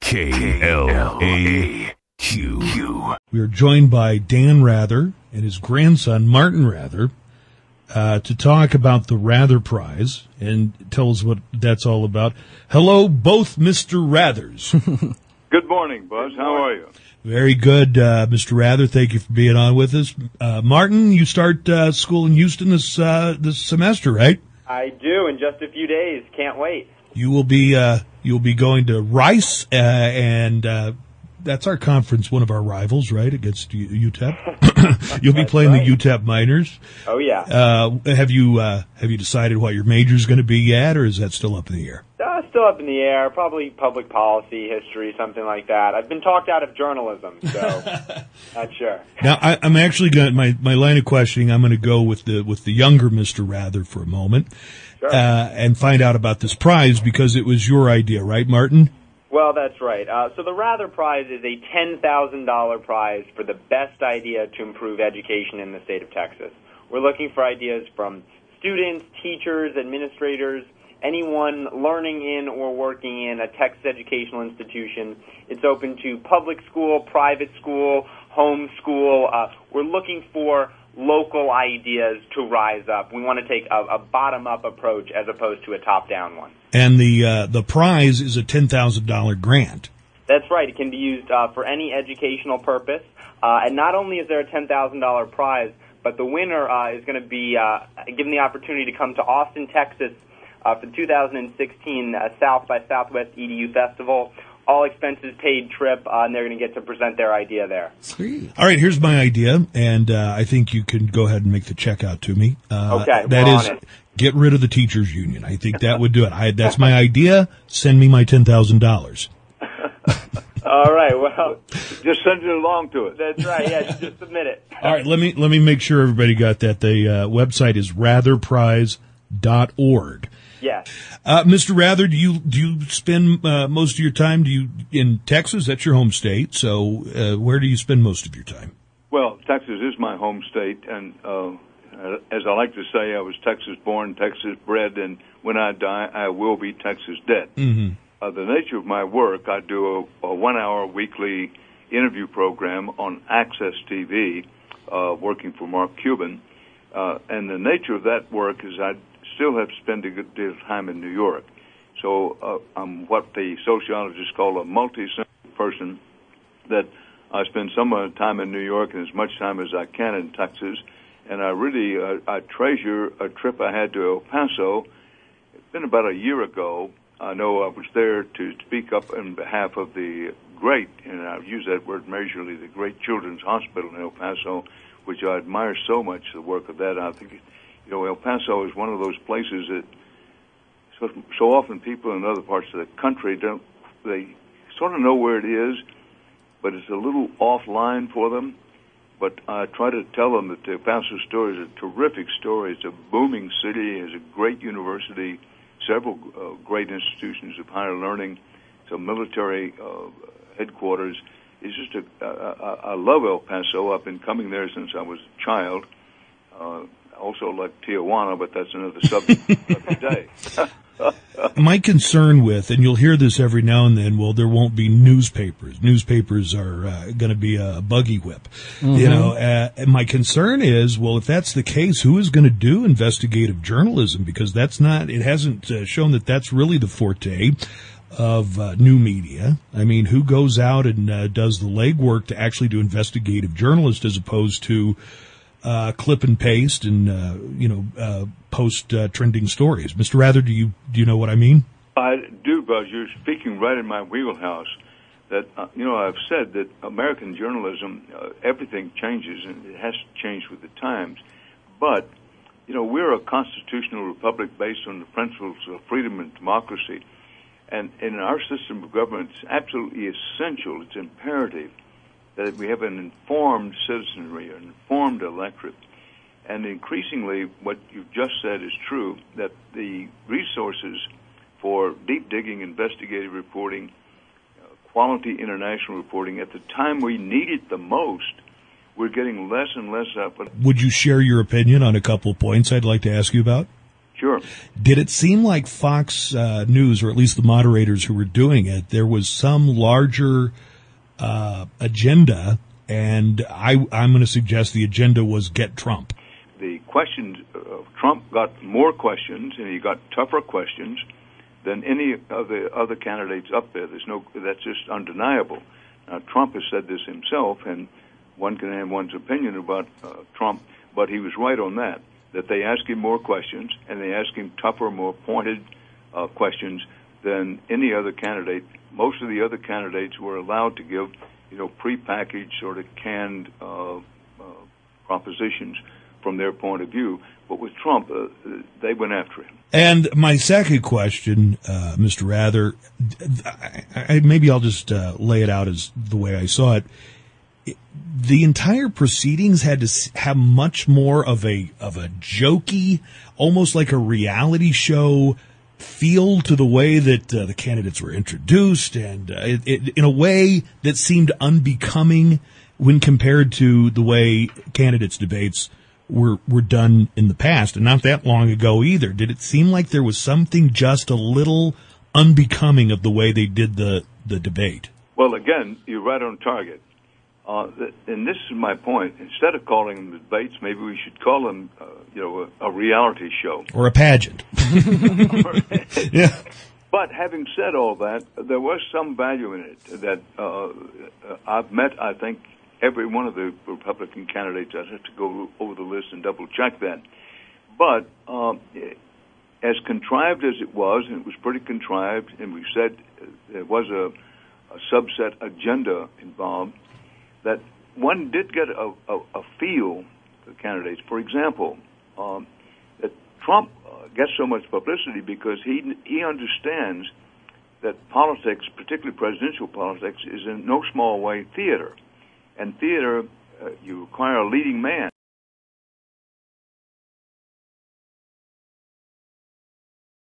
KLAQ. We are joined by Dan Rather and his grandson, Martin Rather, to talk about the Rather Prize and tell us what that's all about. Hello, both Mr. Rathers. Good morning, Buzz. How are you? Very good, Mr. Rather. Thank you for being on with us. Martin, you start school in Houston this semester, right? I do, in just a few days. Can't wait. You will be going to Rice, and that's our conference, one of our rivals, right, against UTEP. You'll be playing right. The UTEP Miners. Oh yeah. Have you decided what your major is going to be yet, or is that still up in the air? Still up in the air. Probably public policy, history, something like that. I've been talked out of journalism, so not sure. Now I'm actually going my line of questioning. I'm going to go with the younger Mr. Rather for a moment, sure. And find out about this prize because it was your idea, right, Martin? Well, that's right. So the Rather Prize is a $10,000 prize for the best idea to improve education in the state of Texas. We're looking for ideas from students, teachers, administrators, anyone learning in or working in a Texas educational institution. It's open to public school, private school, home school. We're looking for local ideas to rise up. We want to take a bottom-up approach as opposed to a top-down one. And the prize is a $10,000 grant. That's right. It can be used for any educational purpose. And not only is there a $10,000 prize, but the winner is going to be given the opportunity to come to Austin, Texas, for the 2016 South by Southwest EDU Festival. All expenses paid trip, and they're going to get to present their idea there. Sweet. All right, here's my idea, and I think you can go ahead and make the check out to me. Okay, that is, get rid of the teachers union. I think that would do it. That's my idea. Send me my $10,000. All right, well, just send it along to it. That's right. Yeah, just submit it. All right, let me make sure everybody got that. The website is ratherprize.org. Yes. Mr. Rather, do you spend most of your time in Texas? That's your home state. So where do you spend most of your time? Well, Texas is my home state, and as I like to say, I was Texas born, Texas bred, and when I die, I will be Texas dead. Mm-hmm. The nature of my work, I do a 1-hour weekly interview program on Access TV, working for Mark Cuban, and the nature of that work is I still have to spend a good deal of time in New York. So I'm what the sociologists call a multi-sensory person, that I spend some time in New York and as much time as I can in Texas. And I really I treasure a trip I had to El Paso. It's been about a year ago. I know I was there to speak up on behalf of the great, and I use that word measurably, the great Children's Hospital in El Paso, which I admire so much, the work of that. I think El Paso is one of those places that so often people in other parts of the country they sort of know where it is, but it's a little offline for them. But I try to tell them that the El Paso story is a terrific story. It's a booming city. It's a great university, several great institutions of higher learning. It's a military headquarters. It's just I love El Paso. I've been coming there since I was a child. Also like Tijuana, but that's another subject for the day. My concern with, and you'll hear this every now and then, well, there won't be newspapers. Newspapers are going to be a buggy whip. Mm-hmm. And my concern is, well, if that's the case, who is going to do investigative journalism? Because it hasn't shown that that's really the forte of new media. I mean, who goes out and does the legwork to actually do investigative journalism as opposed to clip and paste and post trending stories? Mr. Rather, do you know what I mean? I do, Buzz. You're speaking right in my wheelhouse. That I've said that American journalism, everything changes, and it has to change with the times. But we're a constitutional republic based on the principles of freedom and democracy, and in our system of government, it's absolutely essential. It's imperative that we have an informed citizenry, an informed electorate. And increasingly, what you've just said is true, that the resources for deep digging, investigative reporting, quality international reporting, at the time we need it the most, we're getting less and less of it. Would you share your opinion on a couple of points I'd like to ask you about? Sure. Did it seem like Fox News, or at least the moderators who were doing it, there was some larger agenda, and I'm going to suggest the agenda was get Trump? The questions, Trump got more questions, and he got tougher questions than any of the other candidates up there. That's just undeniable. Now, Trump has said this himself, and one can have one's opinion about Trump, but he was right on that they asked him more questions, and they asked him tougher, more pointed questions than any other candidate. Most of the other candidates were allowed to give, prepackaged, sort of canned propositions from their point of view. But with Trump, they went after him. And my second question, Mr. Rather, maybe I'll just lay it out as the way I saw it. The entire proceedings had to have much more of a jokey, almost like a reality show feel to the way that the candidates were introduced, and in a way that seemed unbecoming when compared to the way candidates' debates were done in the past, and not that long ago either. Did it seem like there was something just a little unbecoming of the way they did the debate? Well, again, you're right on target. And this is my point. Instead of calling them debates, maybe we should call them, a reality show. Or a pageant. Yeah. But having said all that, there was some value in it that I've met, I think, every one of the Republican candidates. I'd have to go over the list and double-check that. But as contrived as it was, and it was pretty contrived, and we said there was a subset agenda involved, that one did get a feel, the candidates. For example, that Trump gets so much publicity because he understands that politics, particularly presidential politics, is in no small way theater. And theater, you require a leading man.